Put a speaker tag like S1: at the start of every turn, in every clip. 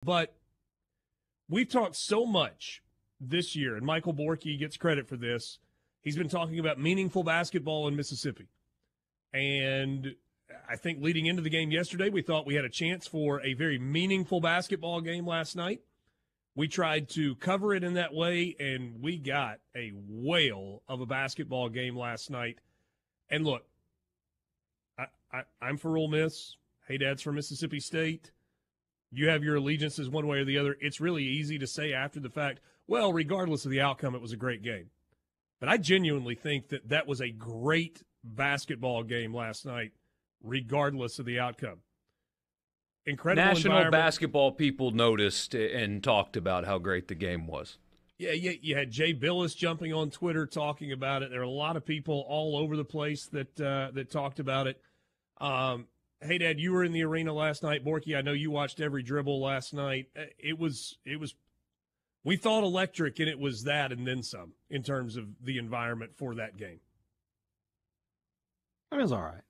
S1: But we've talked so much this year, and Michael Borky gets credit for this. He's been talking about meaningful basketball in Mississippi. And I think leading into the game yesterday, we thought we had a chance for a very meaningful basketball game last night. We tried to cover it in that way, and we got a whale of a basketball game last night. And look, I'm for Ole Miss. Hey, Dad's from Mississippi State. You have your allegiances one way or the other. It's really easy to say after the fact, well, regardless of the outcome, it was a great game. But I genuinely think that that was a great basketball game last night, regardless of the outcome. Incredible
S2: National basketball people noticed and talked about how great the game was.
S1: Yeah, you had Jay Billis jumping on Twitter talking about it. There are a lot of people all over the place that talked about it. Hey, Dad, you were in the arena last night. Borky, I know you watched every dribble last night. It was. We thought electric, and it was that and then some in terms of the environment for that game.
S3: It was all right.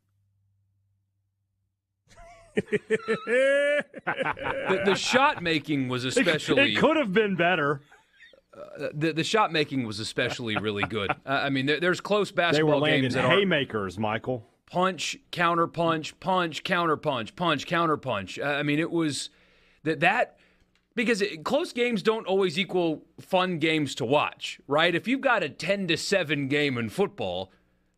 S2: The shot making was especially.
S3: It could have been better.
S2: The shot making was especially really good. I mean, there's close basketball games that
S3: are haymakers, Michael.
S2: Punch, counter punch, punch, counter punch, punch, counter punch. I mean, it was that because close games don't always equal fun games to watch, right? If you've got a 10-7 game in football,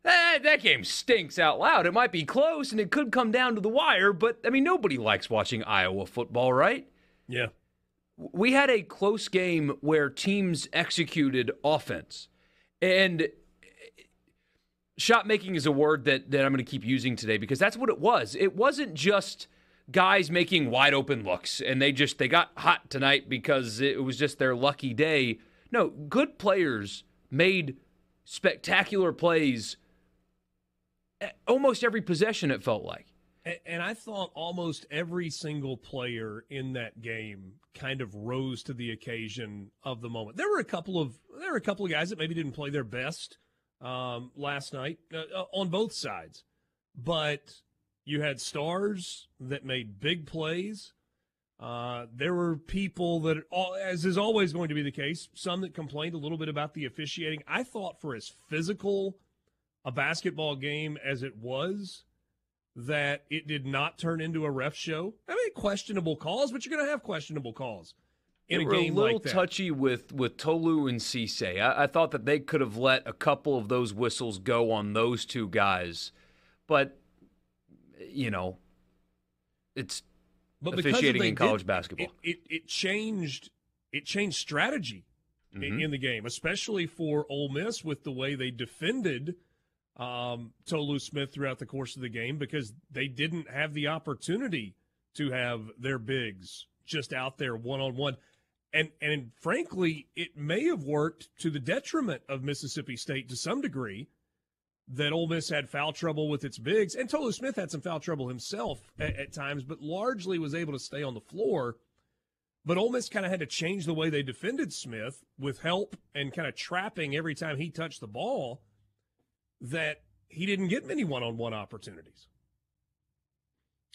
S2: that game stinks out loud. It might be close and it could come down to the wire, but I mean, nobody likes watching Iowa football, right?
S1: Yeah.
S2: We had a close game where teams executed offense. And shot making is a word that I'm going to keep using today because that's what it was. It wasn't just guys making wide open looks and they got hot tonight because it was just their lucky day. No, good players made spectacular plays almost every possession, it felt like.
S1: And I thought almost every single player in that game kind of rose to the occasion of the moment. There were a couple of guys that maybe didn't play their best last night on both sides, but you had stars that made big plays. There were people that, as is always going to be the case, some that complained a little bit about the officiating. I thought for as physical a basketball game as it was, that it did not turn into a ref show. I mean, questionable calls, but you're going to have questionable calls in a game like that.
S2: They were a little touchy with Tolu and Cisse. I thought that they could have let a couple of those whistles go on those two guys. But, you know, it's officiating in college basketball.
S1: It changed strategy in the game, especially for Ole Miss with the way they defended Tolu Smith throughout the course of the game because they didn't have the opportunity to have their bigs just out there one-on-one. And frankly, it may have worked to the detriment of Mississippi State to some degree that Ole Miss had foul trouble with its bigs. And Tolu Smith had some foul trouble himself at times, but largely was able to stay on the floor. But Ole Miss kind of had to change the way they defended Smith with help and kind of trapping every time he touched the ball, that he didn't get many one-on-one opportunities.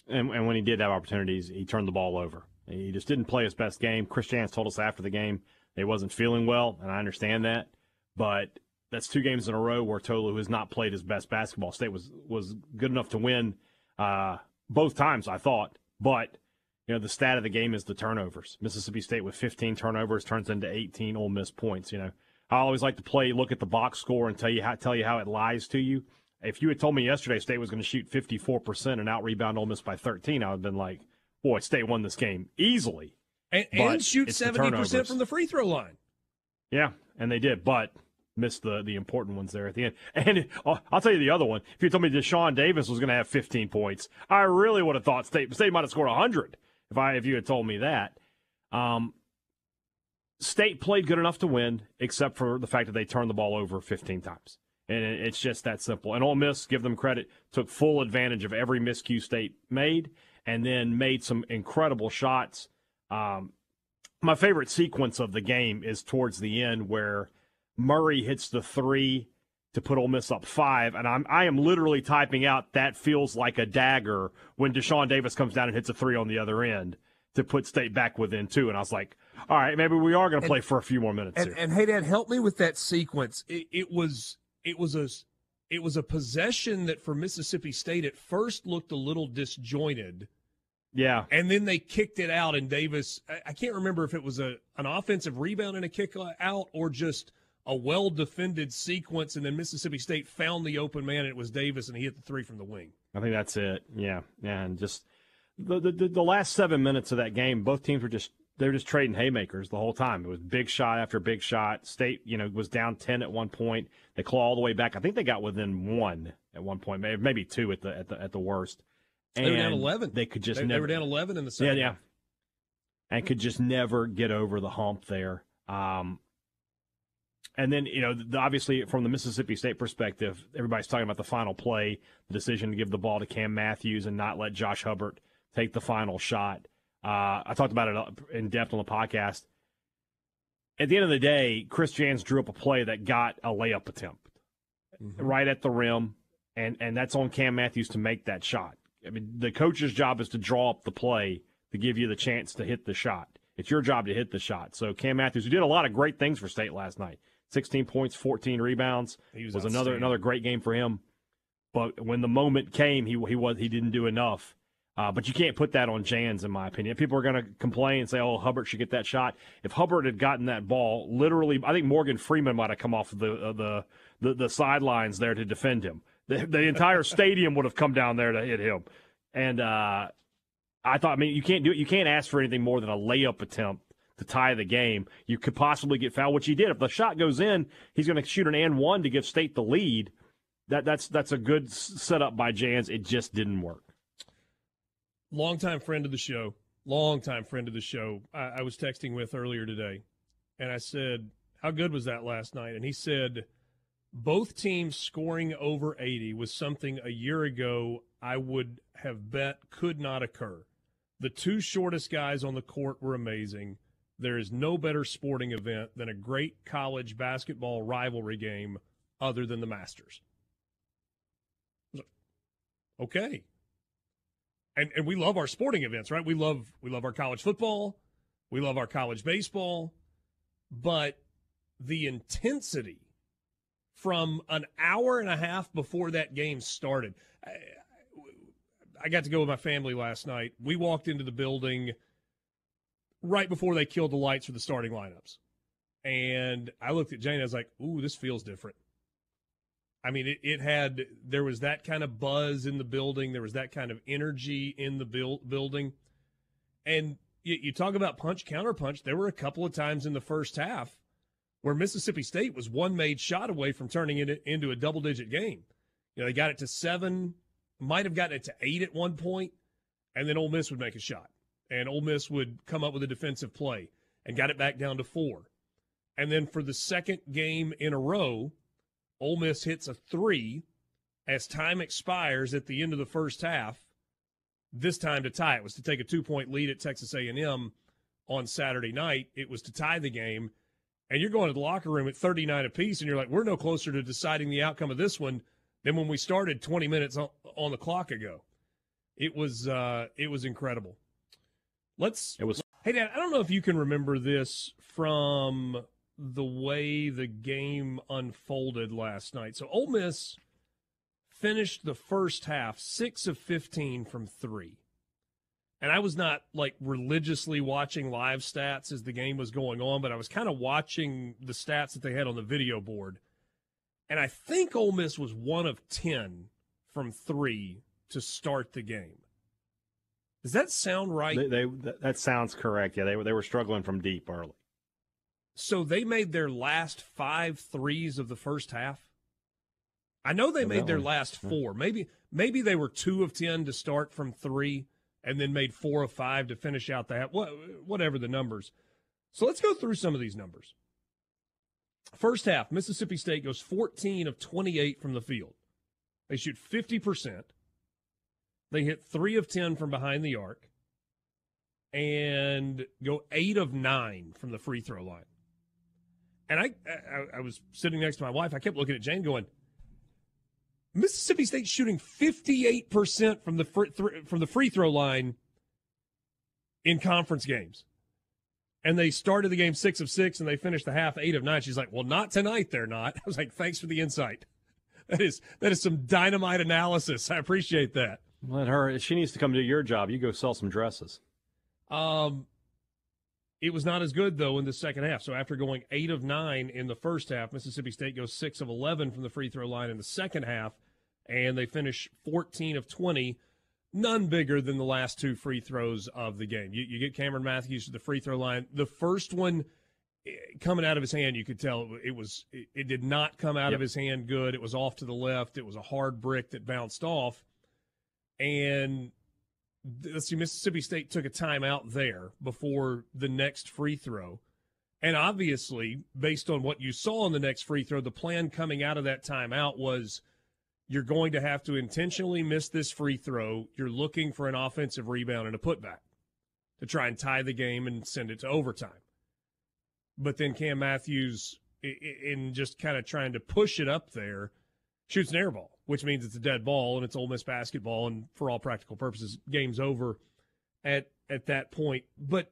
S3: And when he did have opportunities, he turned the ball over. He just didn't play his best game. Chris Jans told us after the game he wasn't feeling well, and I understand that. But that's 2 games in a row where Tolu has not played his best basketball. State was good enough to win both times, I thought. But, you know, the stat of the game is the turnovers. Mississippi State with 15 turnovers turns into 18 Ole Miss points, you know. I always like to look at the box score and tell you how it lies to you. If you had told me yesterday State was going to shoot 54% and out-rebound Ole Miss by 13, I would have been like, boy, State won this game easily.
S1: And shoot 70% from the free throw line.
S3: Yeah, and they did, but missed the important ones there at the end. And I'll tell you the other one. If you told me Deshaun Davis was going to have 15 points, I really would have thought State might have scored 100 if you had told me that. State played good enough to win, except for the fact that they turned the ball over 15 times. And it's just that simple. And Ole Miss, give them credit, took full advantage of every miscue State made and then made some incredible shots. My favorite sequence of the game is towards the end where Murray hits the 3 to put Ole Miss up 5, and I am literally typing out that feels like a dagger when Deshaun Davis comes down and hits a 3 on the other end to put State back within 2. And I was like, all right, maybe we are going to play for a few more minutes here.
S1: And hey, Dad, help me with that sequence. It was a possession that for Mississippi State at first looked a little disjointed.
S3: Yeah.
S1: And then they kicked it out, and Davis, I can't remember if it was an offensive rebound and a kick out or just a well-defended sequence, and then Mississippi State found the open man, and it was Davis, and he hit the 3 from the wing.
S3: I think that's it. Yeah. And just the last 7 minutes of that game, both teams were just trading haymakers the whole time. It was big shot after big shot. State, was down 10 at one point. They claw all the way back. I think they got within 1 at one point, maybe 2 at the worst. And
S1: they were down 11.
S3: They could just
S1: never. They were down 11 in the second.
S3: Yeah. And could just never get over the hump there. And then, obviously from the Mississippi State perspective, everybody's talking about the final play, the decision to give the ball to Cam Matthews and not let Josh Hubbard take the final shot. I talked about it in depth on the podcast. At the end of the day, Chris Jans drew up a play that got a layup attempt right at the rim, and that's on Cam Matthews to make that shot. I mean, the coach's job is to draw up the play to give you the chance to hit the shot. It's your job to hit the shot. So Cam Matthews, who did a lot of great things for State last night, 16 points, 14 rebounds, was another great game for him. But when the moment came, he didn't do enough. But you can't put that on Jans, in my opinion. People are going to complain and say, "Oh, Hubbard should get that shot." If Hubbard had gotten that ball, literally, I think Morgan Freeman might have come off the sidelines there to defend him. The entire stadium would have come down there to hit him. And I thought, you can't do it. You can't ask for anything more than a layup attempt to tie the game. You could possibly get fouled, which he did. If the shot goes in, he's going to shoot an and one to give State the lead. That's a good setup by Jans. It just didn't work.
S1: Longtime friend of the show. I was texting with earlier today, and I said, how good was that last night? And he said, both teams scoring over 80 was something a year ago I would have bet could not occur. The 2 shortest guys on the court were amazing. There is no better sporting event than a great college basketball rivalry game other than the Masters. Okay. And we love our sporting events, right? We love our college football. We love our college baseball. But the intensity from an hour and a half before that game started. I got to go with my family last night. We walked into the building right before they killed the lights for the starting lineups. And I looked at Jane and I was like, ooh, this feels different. I mean, there was that kind of buzz in the building. There was that kind of energy in the building. And you talk about punch, counterpunch. There were a couple of times in the first half where Mississippi State was one made shot away from turning it into a double-digit game. They got it to 7, might have gotten it to 8 at one point, and then Ole Miss would make a shot. And Ole Miss would come up with a defensive play and got it back down to 4. And then for the second game in a row, Ole Miss hits a 3 as time expires at the end of the first half, this time to tie. It was to take a 2-point lead at Texas A&M on Saturday night. It was to tie the game. And you're going to the locker room at 39 apiece, and you're like, we're no closer to deciding the outcome of this one than when we started 20 minutes on the clock ago. It was incredible. Hey, Dad, I don't know if you can remember this from the way the game unfolded last night. So Ole Miss finished the first half 6 of 15 from 3. And I was not, religiously watching live stats as the game was going on, but I was kind of watching the stats that they had on the video board. And I think Ole Miss was 1 of 10 from 3 to start the game. Does that sound right?
S3: That sounds correct. Yeah, they were struggling from deep early.
S1: So they made their last 5 threes of the first half? I know they made their last 4. Maybe they were 2 of 10 to start from 3 and then made 4 of 5 to finish out the half, whatever the numbers. So let's go through some of these numbers. First half, Mississippi State goes 14 of 28 from the field. They shoot 50%. They hit 3 of 10 from behind the arc and go 8 of 9 from the free throw line. And I was sitting next to my wife. I kept looking at Jane going, Mississippi State shooting 58% from the free throw line, in conference games. And they started the game 6 of 6, and they finished the half 8 of 9. She's like, well, not tonight, they're not. I was like, thanks for the insight. That is some dynamite analysis. I appreciate that.
S3: Let her. She needs to come do your job. You go sell some dresses.
S1: It was not as good, though, in the second half. So after going 8 of 9 in the first half, Mississippi State goes 6 of 11 from the free throw line in the second half, and they finish 14 of 20, none bigger than the last 2 free throws of the game. You get Cameron Matthews to the free throw line. The first one coming out of his hand, you could tell it did not come out of his hand good. It was off to the left. It was a hard brick that bounced off. And let's see, Mississippi State took a timeout there before the next free throw. And obviously, based on what you saw in the next free throw, the plan coming out of that timeout was you're going to have to intentionally miss this free throw. You're looking for an offensive rebound and a putback to try and tie the game and send it to overtime. But then Cam Matthews, in just kind of trying to push it up there, shoots an air ball, which means it's a dead ball and it's Ole Miss basketball, and for all practical purposes, game's over at that point. But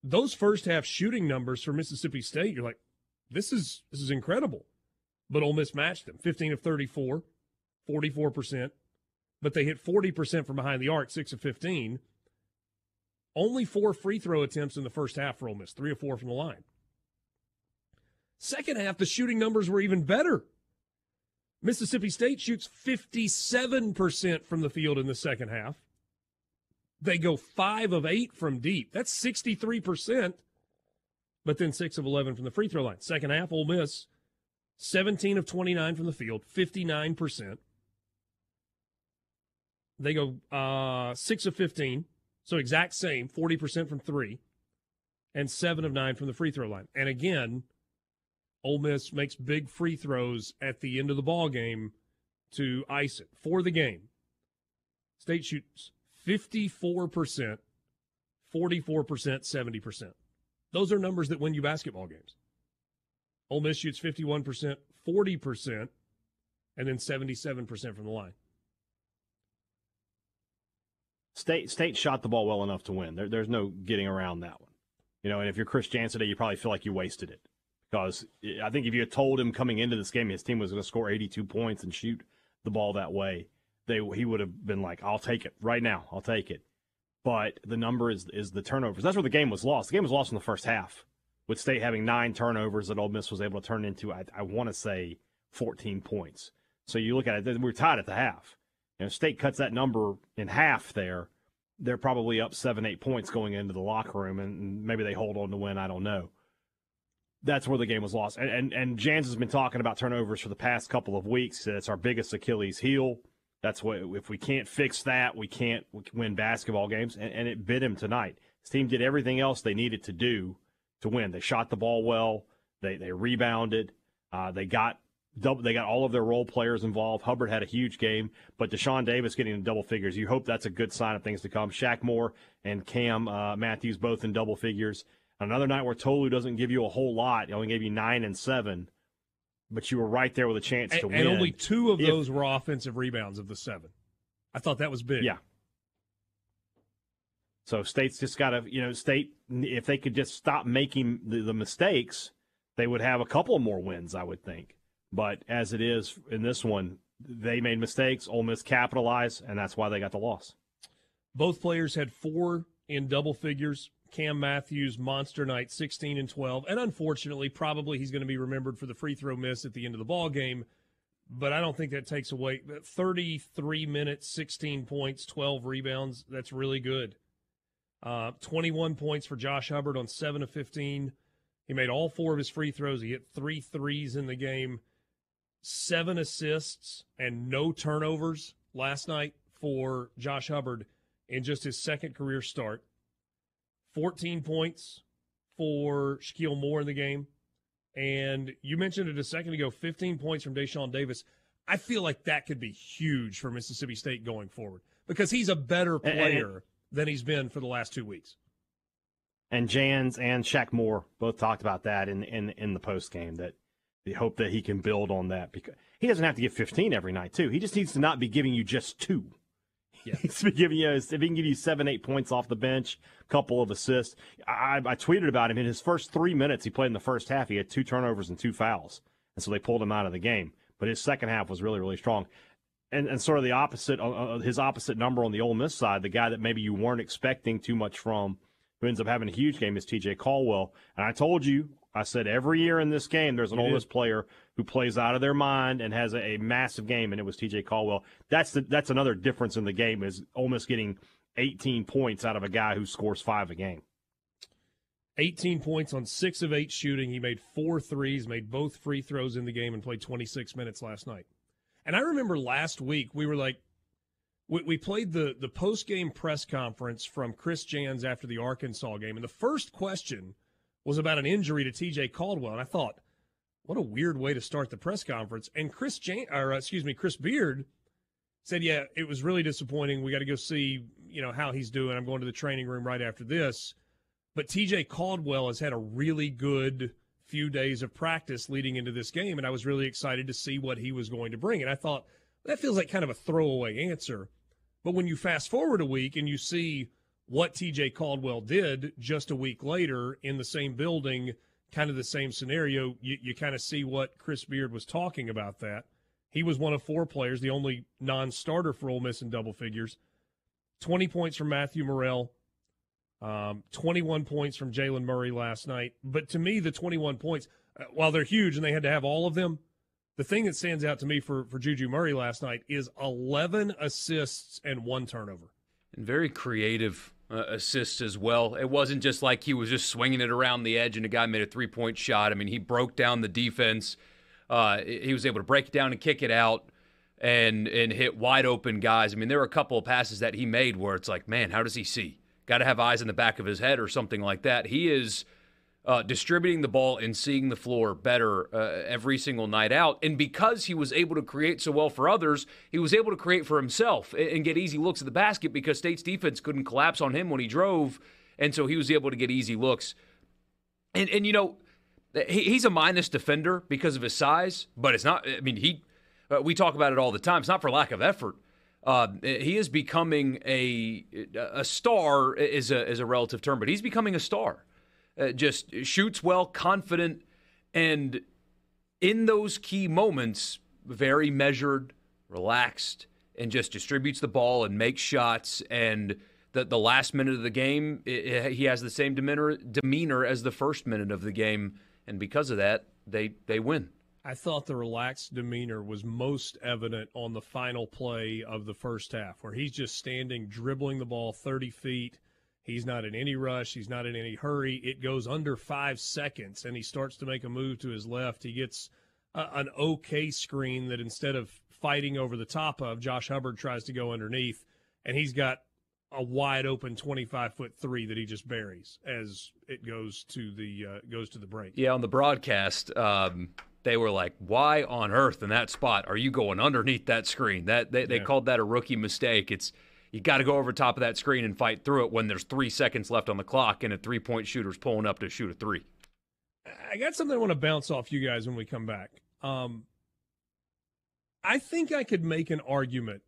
S1: those first half shooting numbers for Mississippi State, you're like, this is incredible. But Ole Miss matched them, 15 of 34, 44%. But they hit 40% from behind the arc, 6 of 15. Only 4 free throw attempts in the first half for Ole Miss, 3 of 4 from the line. Second half, the shooting numbers were even better. Mississippi State shoots 57% from the field in the second half. They go 5 of 8 from deep. That's 63%. But then 6 of 11 from the free throw line. Second half, Ole Miss, 17 of 29 from the field, 59%. They go 6 of 15, so exact same, 40% from 3, and 7 of 9 from the free throw line. And again, Ole Miss makes big free throws at the end of the ball game to ice it for the game. State shoots 54%, 44%, 70%. Those are numbers that win you basketball games. Ole Miss shoots 51%, 40%, and then 77% from the line.
S3: State shot the ball well enough to win. There's no getting around that one. And if you're Chris Jansen today, you probably feel like you wasted it. Because I think if you had told him coming into this game his team was going to score 82 points and shoot the ball that way, he would have been like, I'll take it right now. I'll take it. But the number is the turnovers. That's where the game was lost. The game was lost in the first half, with State having 9 turnovers that Ole Miss was able to turn into, I want to say, 14 points. So you look at it, we're tied at the half. State cuts that number in half there. They're probably up 7-8 points going into the locker room, and maybe they hold on to win. I don't know. That's where the game was lost. And Jans has been talking about turnovers for the past couple of weeks. It's our biggest Achilles heel. That's what, if we can't fix that, we can't win basketball games. And it bit him tonight. His team did everything else they needed to do to win. They shot the ball well. They rebounded. They got all of their role players involved. Hubbard had a huge game, but Deshaun Davis getting in double figures. You hope that's a good sign of things to come. Shaq Moore and Cam Matthews both in double figures. Another night where Tolu doesn't give you a whole lot. He only gave you 9 and 7, but you were right there with a chance to win.
S1: And only 2 of those were offensive rebounds of the 7. I thought that was big.
S3: Yeah. So State's just got to, State, if they could just stop making the mistakes, they would have a couple more wins, I would think. But as it is in this one, they made mistakes. Ole Miss capitalized, and that's why they got the loss.
S1: Both players had 4 in double figures. Cam Matthews, monster night, 16 and 12. And unfortunately, probably he's going to be remembered for the free throw miss at the end of the ball game. But I don't think that takes away 33 minutes, 16 points, 12 rebounds. That's really good. 21 points for Josh Hubbard on 7 of 15. He made all 4 of his free throws. He hit 3 threes in the game. 7 assists and no turnovers last night for Josh Hubbard in just his second career start. 14 points for Shaquille Moore in the game. And you mentioned it a second ago, 15 points from Deshaun Davis. I feel like that could be huge for Mississippi State going forward because he's a better player than he's been for the last 2 weeks.
S3: And Jans and Shaq Moore both talked about that in the post game, that they hope that he can build on that, because he doesn't have to get 15 every night too. He just needs to not be giving you just 2.
S2: Yeah.
S3: He's been giving you, if he can give you 7-8 points off the bench, a couple of assists. I tweeted about him. In his first 3 minutes he played in the first half, he had 2 turnovers and 2 fouls. And so they pulled him out of the game. But his second half was really, really strong. And sort of the opposite, his opposite number on the Ole Miss side, the guy that maybe you weren't expecting too much from, who ends up having a huge game, is TJ Caldwell. And I told you, I said every year in this game there's an Ole Miss player who plays out of their mind and has a massive game, and it was TJ Caldwell. That's another difference in the game, is Ole Miss getting 18 points out of a guy who scores 5 a game.
S1: 18 points on 6 of 8 shooting. He made 4 threes, made both free throws in the game, and played 26 minutes last night. And I remember last week we were like, we played the post-game press conference from Chris Jans after the Arkansas game, and the first question was about an injury to TJ Caldwell. And I thought, what a weird way to start the press conference. And Chris Beard said, yeah, it was really disappointing. We got to go see, how he's doing. I'm going to the training room right after this. But TJ Caldwell has had a really good few days of practice leading into this game, and I was really excited to see what he was going to bring. And I thought, that feels like kind of a throwaway answer. But when you fast forward a week and you see what TJ Caldwell did just a week later in the same building, kind of the same scenario, you kind of see what Chris Beard was talking about that. He was one of 4 players, the only non-starter for Ole Miss in double figures. 20 points from Matthew Morrell, 21 points from Jalen Murray last night. But to me, the 21 points, while they're huge and they had to have all of them, the thing that stands out to me for Juju Murray last night is 11 assists and 1 turnover.
S2: And very creative assists as well. It wasn't just like he was just swinging it around the edge and a guy made a 3-point shot. I mean, he broke down the defense. He was able to break it down and kick it out and hit wide open guys. I mean, there were a couple of passes that he made where it's like, man, how does he see? Got to have eyes in the back of his head or something like that. He is distributing the ball and seeing the floor better every single night out. And because he was able to create so well for others, he was able to create for himself and get easy looks at the basket because State's defense couldn't collapse on him when he drove, and so he was able to get easy looks. And he's a minus defender because of his size, but it's not – I mean, we talk about it all the time. It's not for lack of effort. He is becoming a star is a relative term, but he's becoming a star. Just shoots well, confident, and in those key moments, very measured, relaxed, and just distributes the ball and makes shots. And the last minute of the game, he has the same demeanor as the first minute of the game, and because of that, they win.
S1: I thought the relaxed demeanor was most evident on the final play of the first half, where he's just standing, dribbling the ball 30 feet. He's not in any rush. He's not in any hurry. It goes under 5 seconds, and he starts to make a move to his left. He gets an okay screen that instead of fighting over the top of, Josh Hubbard tries to go underneath, and he's got a wide-open 25-foot three that he just buries as it goes to the break.
S2: Yeah, on the broadcast, they were like, why on earth in that spot are you going underneath that screen? They called that a rookie mistake. You got to go over top of that screen and fight through it when there's 3 seconds left on the clock and a three-point shooter's pulling up to shoot a three.
S1: I got something I want to bounce off you guys when we come back. I think I could make an argument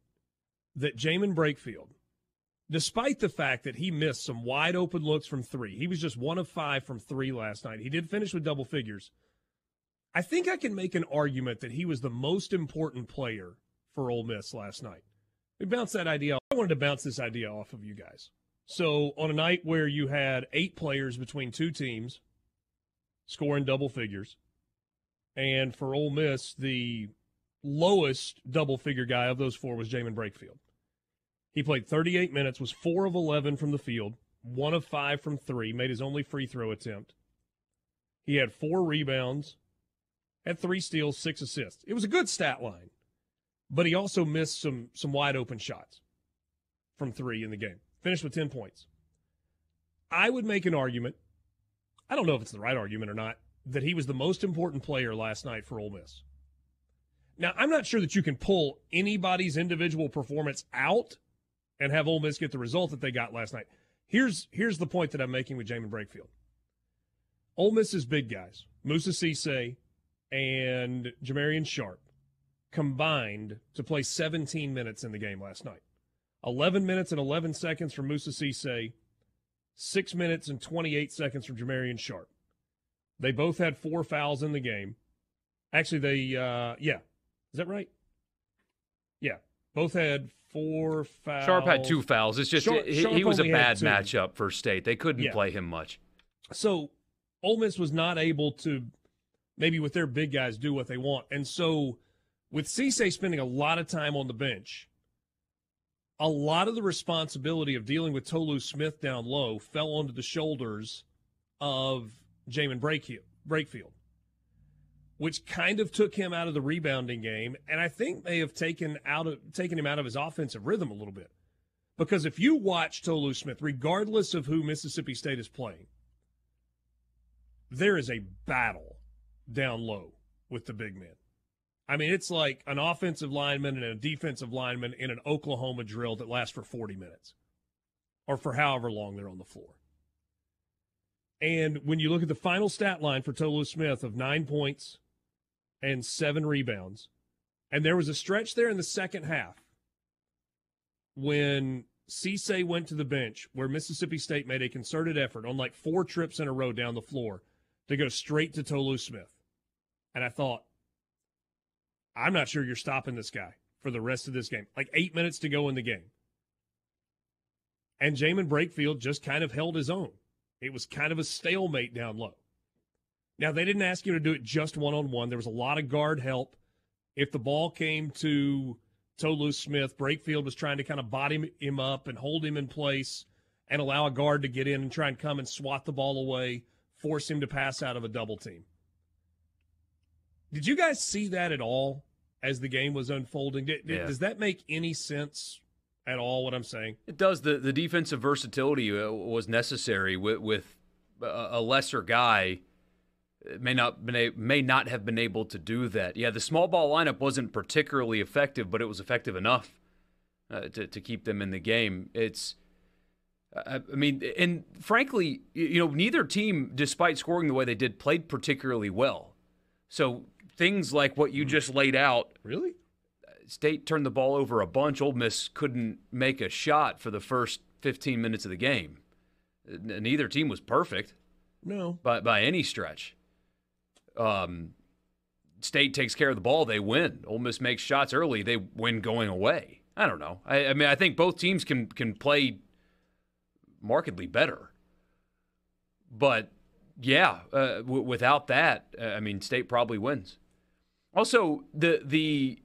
S1: that Jamin Brakefield, despite the fact that he missed some wide-open looks from 3, he was just 1 of 5 from 3 last night. He did finish with double figures. I think I can make an argument that he was the most important player for Ole Miss last night. We bounced that idea. I wanted to bounce this idea off of you guys. So on a night where you had 8 players between 2 teams scoring double figures, and for Ole Miss, the lowest double-figure guy of those 4 was Jamin Brakefield. He played 38 minutes, was 4 of 11 from the field, 1 of 5 from 3, made his only free throw attempt. He had 4 rebounds, had 3 steals, 6 assists. It was a good stat line. But he also missed some wide-open shots from 3 in the game. Finished with 10 points. I would make an argument, I don't know if it's the right argument or not, that he was the most important player last night for Ole Miss. Now, I'm not sure that you can pull anybody's individual performance out and have Ole Miss get the result that they got last night. Here's the point that I'm making with Jamin Brakefield. Ole Miss's big guys, Moussa Cisse and Jamarian Sharp, combined to play 17 minutes in the game last night. 11 minutes and 11 seconds from Musa Cisse, 6 minutes and 28 seconds from Jamarian Sharp. They both had 4 fouls in the game. Actually, is that right? Yeah, both had 4 fouls.
S2: Sharp had 2 fouls. It's just
S1: Sharp
S2: he was a
S1: only
S2: bad
S1: had 2.
S2: matchup for State. They couldn't play him much.
S1: So Ole Miss was not able to, maybe with their big guys, do what they want. And so with Cisse spending a lot of time on the bench, a lot of the responsibility of dealing with Tolu Smith down low fell onto the shoulders of Jamin Brakefield, which kind of took him out of the rebounding game, and I think may have taken him out of his offensive rhythm a little bit. Because if you watch Tolu Smith, regardless of who Mississippi State is playing, there is a battle down low with the big men. I mean, it's like an offensive lineman and a defensive lineman in an Oklahoma drill that lasts for 40 minutes or for however long they're on the floor. And when you look at the final stat line for Tolu Smith of 9 points and 7 rebounds, and there was a stretch there in the second half when Cisse went to the bench where Mississippi State made a concerted effort on like 4 trips in a row down the floor to go straight to Tolu Smith. And I thought, I'm not sure you're stopping this guy for the rest of this game. Like 8 minutes to go in the game. And Jamin Brakefield just kind of held his own. It was kind of a stalemate down low. Now, they didn't ask you to do it just one-on-one. There was a lot of guard help. If the ball came to Tolu Smith, Brakefield was trying to kind of body him up and hold him in place and allow a guard to get in and try and come and swat the ball away, force him to pass out of a double team. Did you guys see that at all as the game was unfolding? Does that make any sense at all, what I'm saying?
S2: It does. The defensive versatility was necessary with a lesser guy. May not have been able to do that. Yeah, the small ball lineup wasn't particularly effective, but it was effective enough to keep them in the game. And frankly, neither team, despite scoring the way they did, played particularly well. So things like what you just laid out.
S1: Really?
S2: State turned the ball over a bunch. Ole Miss couldn't make a shot for the first 15 minutes of the game. Neither team was perfect.
S1: No.
S2: By any stretch. State takes care of the ball, they win. Ole Miss makes shots early, they win going away. I don't know. I think both teams can play markedly better. But, yeah, without that, State probably wins. Also, in the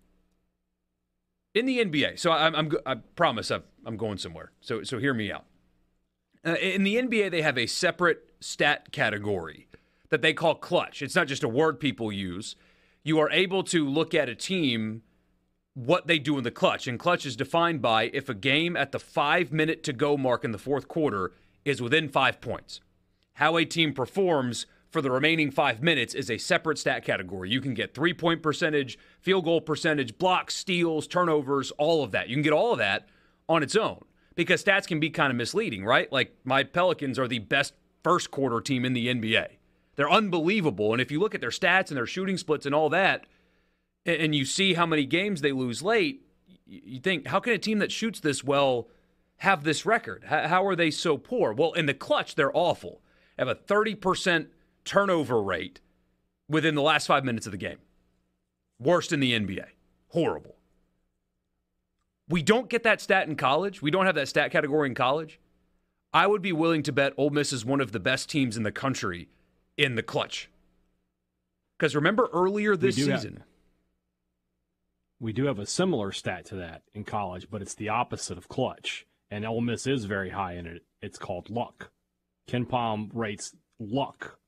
S2: NBA, so I promise I'm going somewhere. So hear me out. In the NBA, they have a separate stat category that they call clutch. It's not just a word people use. You are able to look at a team, what they do in the clutch. And clutch is defined by if a game at the 5-minute to go mark in the fourth quarter is within 5 points. How a team performs for the remaining 5 minutes is a separate stat category. You can get 3-point percentage, field goal percentage, blocks, steals, turnovers, all of that. You can get all of that on its own because stats can be kind of misleading, right? Like my Pelicans are the best first quarter team in the NBA. They're unbelievable. And if you look at their stats and their shooting splits and all that, and you see how many games they lose late, you think, how can a team that shoots this well have this record? How are they so poor? Well, in the clutch, they're awful. They have a 30% turnover rate within the last 5 minutes of the game. Worst in the NBA. Horrible. We don't get that stat in college. We don't have that stat category in college. I would be willing to bet Ole Miss is one of the best teams in the country in the clutch. Because remember earlier this season.
S3: We do have a similar stat to that in college, but it's the opposite of clutch. And Ole Miss is very high in it. It's called luck. Ken Palm rates luck.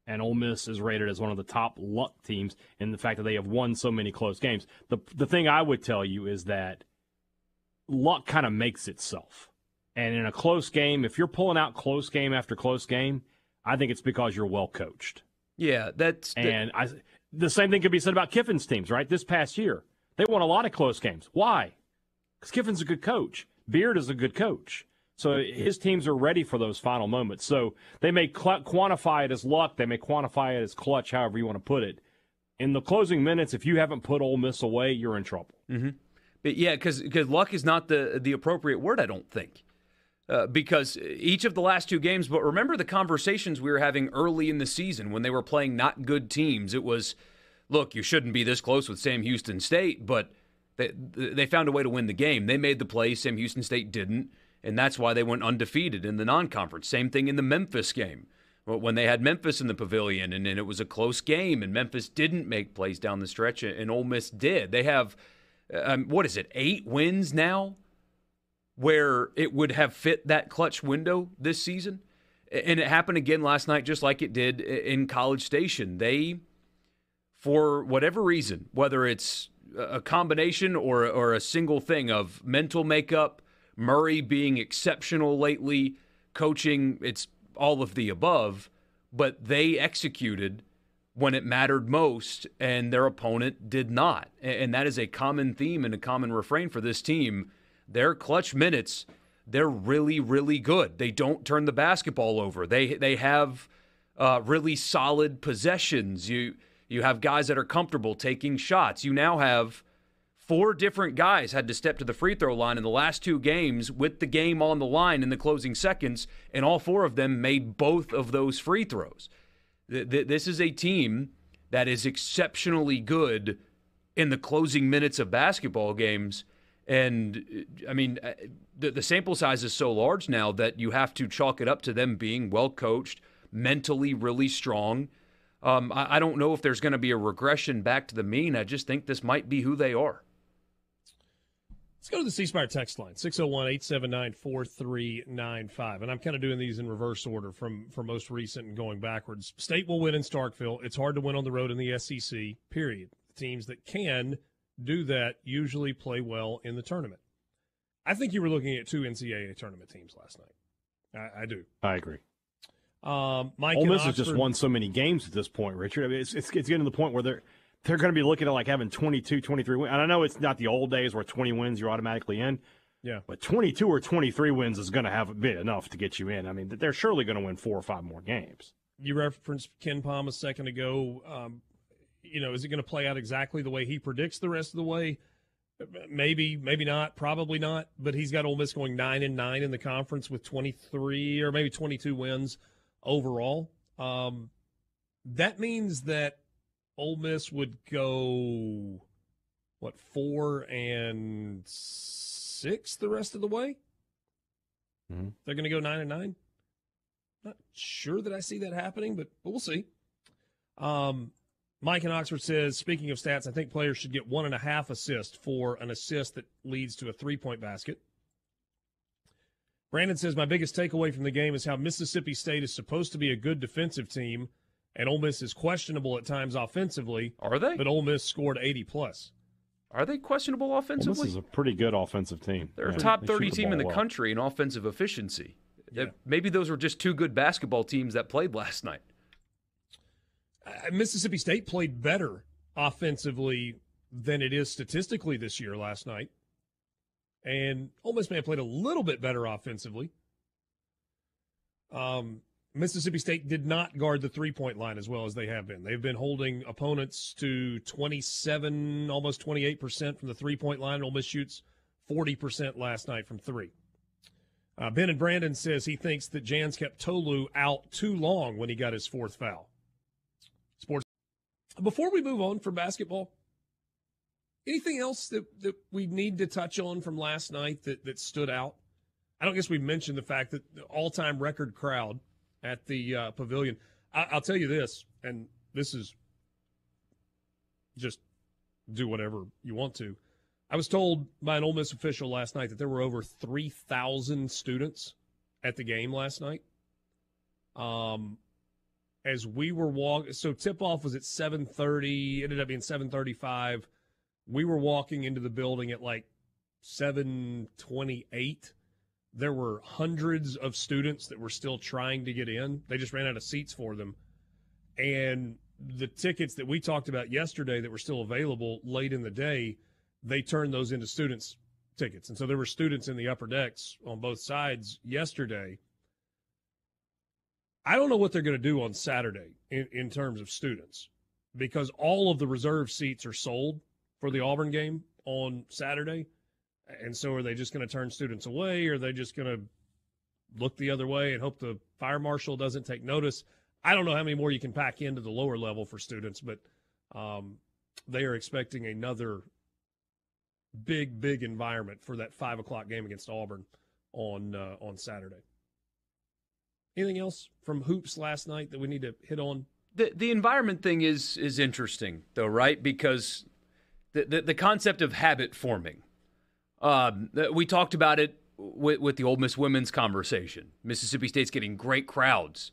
S3: And Ole Miss is rated as one of the top luck teams in the fact that they have won so many close games. The thing I would tell you is that luck kind of makes itself. And in a close game, if you're pulling out close game after close game, I think it's because you're well coached.
S2: Yeah,
S3: the same thing could be said about Kiffin's teams, right? This past year, they won a lot of close games. Why? Because Kiffin's a good coach. Beard is a good coach. So his teams are ready for those final moments. So they may quantify it as luck. They may quantify it as clutch, however you want to put it. In the closing minutes, if you haven't put Ole Miss away, you're in trouble.
S2: Mm-hmm. Yeah, because luck is not the appropriate word, I don't think. Because each of the last two games, but remember the conversations we were having early in the season when they were playing not good teams. It was, look, you shouldn't be this close with Sam Houston State, but they found a way to win the game. They made the play, Sam Houston State didn't, and that's why they went undefeated in the non-conference. Same thing in the Memphis game, when they had Memphis in the Pavilion, and it was a close game, and Memphis didn't make plays down the stretch, and Ole Miss did. They have, 8 wins now where it would have fit that clutch window this season? And it happened again last night, just like it did in College Station. They, for whatever reason, whether it's a combination or a single thing of mental makeup, Murray being exceptional lately, coaching, it's all of the above, but they executed when it mattered most, and their opponent did not. And that is a common theme and a common refrain for this team. Their clutch minutes, they're really, really good. They don't turn the basketball over. They have really solid possessions. You have guys that are comfortable taking shots. You now have 4 different guys had to step to the free throw line in the last 2 games with the game on the line in the closing seconds, and all 4 of them made both of those free throws. This is a team that is exceptionally good in the closing minutes of basketball games. And, I mean, the sample size is so large now that you have to chalk it up to them being well-coached, mentally really strong. I don't know if there's going to be a regression back to the mean. I just think this might be who they are.
S1: Let's go to the C Spire text line, 601-879-4395. And I'm kind of doing these in reverse order from most recent and going backwards. State will win in Starkville. It's hard to win on the road in the SEC, period. The teams that can do that usually play well in the tournament. I think you were looking at 2 NCAA tournament teams last night. I do.
S3: I agree.
S1: Mike
S3: Ole Miss
S1: Oxford,
S3: has just won so many games at this point, Richard. I mean, it's getting to the point where they're going to be looking at like having 22, 23 wins. And I know it's not the old days where 20 wins you're automatically in.
S1: Yeah.
S3: But 22 or 23 wins is going to have a bit enough to get you in. I mean, they're surely going to win 4 or 5 more games.
S1: You referenced Ken Palm a second ago. Is it going to play out exactly the way he predicts the rest of the way? Maybe not, probably not. But he's got Ole Miss going 9-9 in the conference with 23 or maybe 22 wins overall. That means that Ole Miss would go 4-6 the rest of the way.
S3: Mm-hmm.
S1: They're going to go 9-9. Not sure that I see that happening, but we'll see. Mike in Oxford says, speaking of stats, I think players should get 1.5 assists for an assist that leads to a 3-point basket. Brandon says, my biggest takeaway from the game is how Mississippi State is supposed to be a good defensive team, and Ole Miss is questionable at times offensively.
S2: Are they?
S1: But Ole Miss scored 80+.
S2: Are they questionable offensively?
S3: Ole Miss is a pretty good offensive team.
S2: They're a top 30 team in the country in offensive efficiency. Yeah. Maybe those were just 2 good basketball teams that played last night.
S1: Mississippi State played better offensively than it is statistically this year last night. And Ole Miss may have played a little bit better offensively. Mississippi State did not guard the 3-point line as well as they have been. They've been holding opponents to 27, almost 28% from the 3-point line. Ole Miss shoots 40% last night from 3. Ben and Brandon says he thinks that Jans kept Tolu out too long when he got his 4th foul. Sports. Before we move on from basketball, anything else that we need to touch on from last night that stood out? I don't guess we mentioned the fact that the all-time record crowd at the Pavilion. I'll tell you this, and this is just do whatever you want to. I was told by an Ole Miss official last night that there were over 3,000 students at the game last night. As we were walking, so tip-off was at 7:30, ended up being 7:35. We were walking into the building at like 7:28. There were hundreds of students that were still trying to get in. They just ran out of seats for them. And the tickets that we talked about yesterday that were still available late in the day, they turned those into students' tickets. And so there were students in the upper decks on both sides yesterday. I don't know what they're going to do on Saturday in terms of students, because all of the reserve seats are sold for the Auburn game. on Saturday. And so are they just going to turn students away, or are they just going to look the other way and hope the fire marshal doesn't take notice? I don't know how many more you can pack into the lower level for students, but they are expecting another big environment for that 5 o'clock game against Auburn on Saturday. Anything else from hoops last night that we need to hit on?
S2: The environment thing is interesting, though, right? Because the concept of habit forming. We talked about it with the Ole Miss women's conversation. Mississippi State's getting great crowds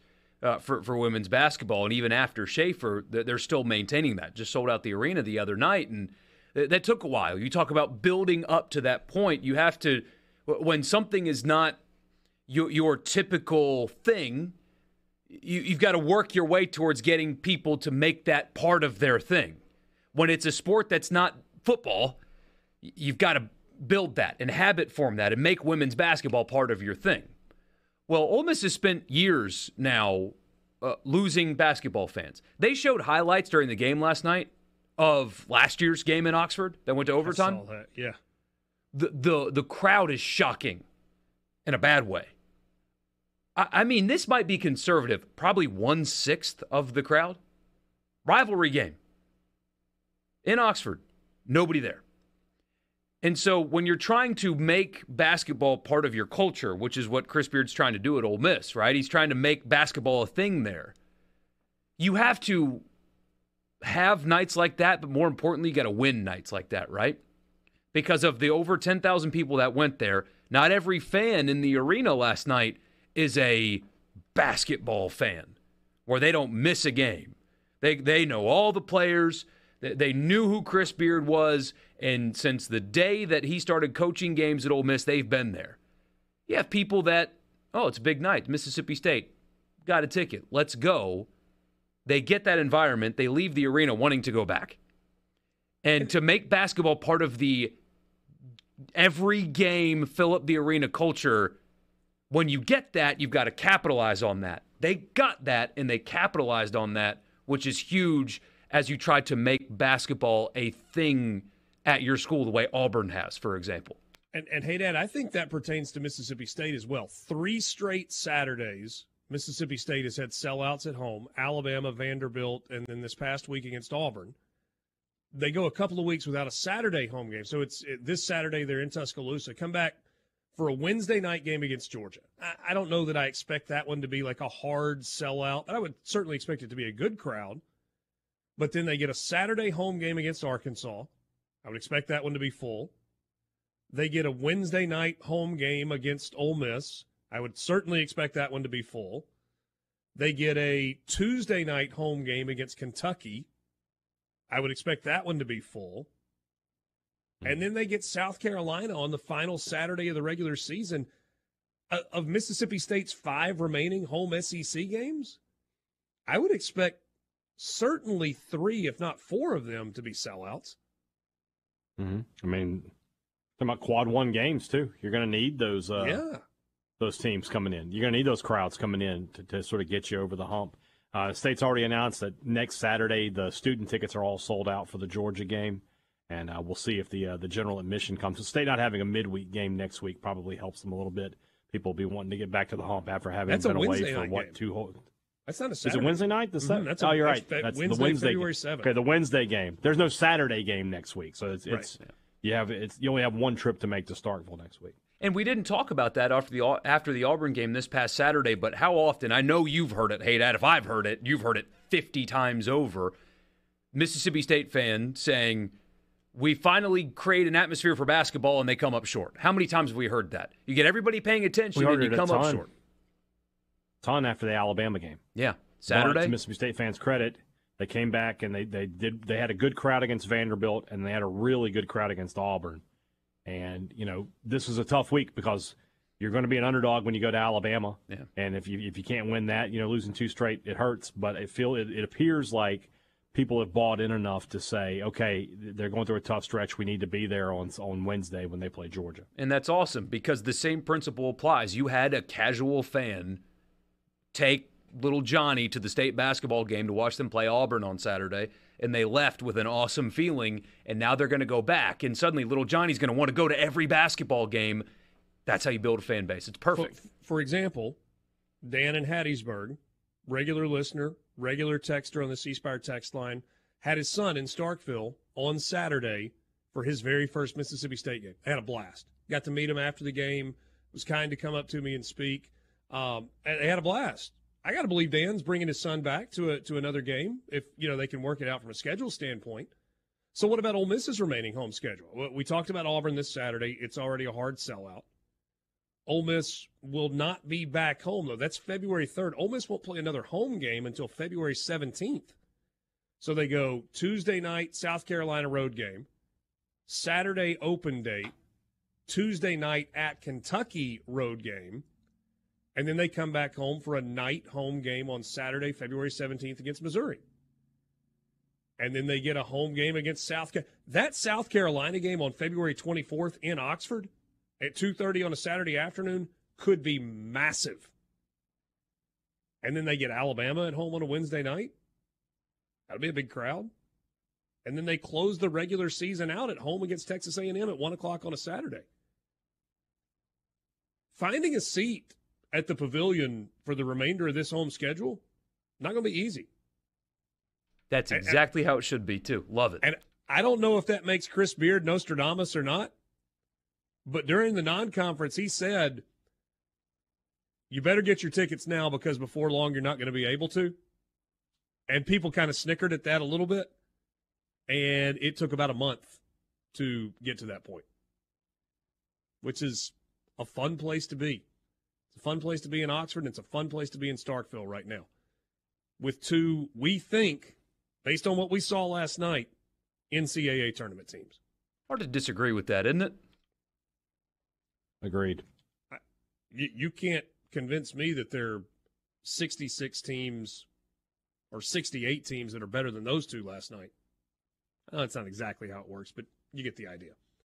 S2: for women's basketball, and even after Schaefer, they're still maintaining that. Just sold out the arena the other night, and that took a while. You talk about building up to that point. You have to, when something is not your typical thing, you've got to work your way towards getting people to make that part of their thing. When it's a sport that's not football, you've got to build that and habit form that and make women's basketball part of your thing. Well, Ole Miss has spent years now losing basketball fans. They showed highlights during the game last night of last year's game in Oxford that went to overtime.
S1: I saw that, yeah.
S2: The crowd is shocking in a bad way. I mean, this might be conservative. Probably 1/6 of the crowd. Rivalry game in Oxford. Nobody there. And so when you're trying to make basketball part of your culture, which is what Chris Beard's trying to do at Ole Miss, right? He's trying to make basketball a thing there. You have to have nights like that, but more importantly, you got to win nights like that, right? Because of the over 10,000 people that went there, not every fan in the arena last night is a basketball fan where they don't miss a game. They know all the players. They knew who Chris Beard was, and since the day that he started coaching games at Ole Miss, they've been there. You have people that, oh, it's a big night, Mississippi State, got a ticket, let's go. They get that environment, they leave the arena wanting to go back. And to make basketball part of the every game, fill up the arena culture, when you get that, you've got to capitalize on that. They got that, and they capitalized on that, which is huge as you try to make basketball a thing at your school the way Auburn has, for example.
S1: And hey, Dad, I think that pertains to Mississippi State as well. 3 straight Saturdays, Mississippi State has had sellouts at home, Alabama, Vanderbilt, and then this past week against Auburn. They go a couple of weeks without a Saturday home game. So this Saturday they're in Tuscaloosa. Come back for a Wednesday night game against Georgia. I don't know that I expect that one to be like a hard sellout. I would certainly expect it to be a good crowd. But then they get a Saturday home game against Arkansas. I would expect that one to be full. They get a Wednesday night home game against Ole Miss. I would certainly expect that one to be full. They get a Tuesday night home game against Kentucky. I would expect that one to be full. And then they get South Carolina on the final Saturday of the regular season. Of Mississippi State's 5 remaining home SEC games, I would expect certainly 3, if not 4 of them to be sellouts.
S3: Mm-hmm. I mean, talking about quad 1 games, too. You're going to need those teams coming in. You're going to need those crowds coming in to sort of get you over the hump. State's already announced that next Saturday the student tickets are all sold out for the Georgia game, and we'll see if the general admission comes. So State not having a midweek game next week probably helps them a little bit. People will be wanting to get back to the hump after having been away for, what, 2 whole –
S1: That's not a Saturday.
S3: Is it Wednesday night? You're right. That's
S1: Wednesday,
S3: the Wednesday,
S1: February 7th.
S3: Okay, the Wednesday game. There's no Saturday game next week, so it's
S1: right.
S3: You only have one trip to make to Starkville next week.
S2: And we didn't talk about that after the Auburn game this past Saturday, but how often, I know you've heard it, hey, Dad, if I've heard it, you've heard it 50 times over, Mississippi State fan saying, we finally create an atmosphere for basketball and they come up short. How many times have we heard that? You get everybody paying attention and you come up short.
S3: Ton after the Alabama game.
S2: Yeah, Saturday.
S3: But to Mississippi State fans' credit, they came back and they had a good crowd against Vanderbilt and they had a really good crowd against Auburn. And, this was a tough week because you're going to be an underdog when you go to Alabama.
S2: Yeah.
S3: And if you can't win that, losing 2 straight, it hurts. But it appears like people have bought in enough to say, okay, they're going through a tough stretch. We need to be there on Wednesday when they play Georgia.
S2: And that's awesome because the same principle applies. You had a casual fan take little Johnny to the state basketball game to watch them play Auburn on Saturday, and they left with an awesome feeling, and now they're going to go back, and suddenly little Johnny's going to want to go to every basketball game. That's how you build a fan base. It's perfect.
S1: For example, Dan in Hattiesburg, regular listener, regular texter on the C Spire text line, had his son in Starkville on Saturday for his very first Mississippi State game. Had a blast. Got to meet him after the game. Was kind to come up to me and speak. And they had a blast. I got to believe Dan's bringing his son back to another game if they can work it out from a schedule standpoint. So what about Ole Miss's remaining home schedule? Well, we talked about Auburn this Saturday. It's already a hard sellout. Ole Miss will not be back home, though. That's February 3rd. Ole Miss won't play another home game until February 17th. So they go Tuesday night, South Carolina road game, Saturday open date, Tuesday night at Kentucky road game, and then they come back home for a night home game on Saturday, February 17th against Missouri. And then they get a home game against South Carolina. That South Carolina game on February 24th in Oxford at 2:30 on a Saturday afternoon could be massive. And then they get Alabama at home on a Wednesday night. That'll be a big crowd. And then they close the regular season out at home against Texas A&M at 1 o'clock on a Saturday. Finding a seat at the Pavilion for the remainder of this home schedule, not going to be easy.
S2: That's exactly how it should be, too. Love it.
S1: And I don't know if that makes Chris Beard Nostradamus or not, but during the non-conference, he said, you better get your tickets now because before long you're not going to be able to. And people kind of snickered at that a little bit, and it took about a month to get to that point, which is a fun place to be. It's a fun place to be in Oxford, and it's a fun place to be in Starkville right now. With two, we think, based on what we saw last night, NCAA tournament teams.
S2: Hard to disagree with that, isn't it?
S3: Agreed.
S1: You can't convince me that there are 66 teams or 68 teams that are better than those two last night. That's not exactly how it works, but you get the idea.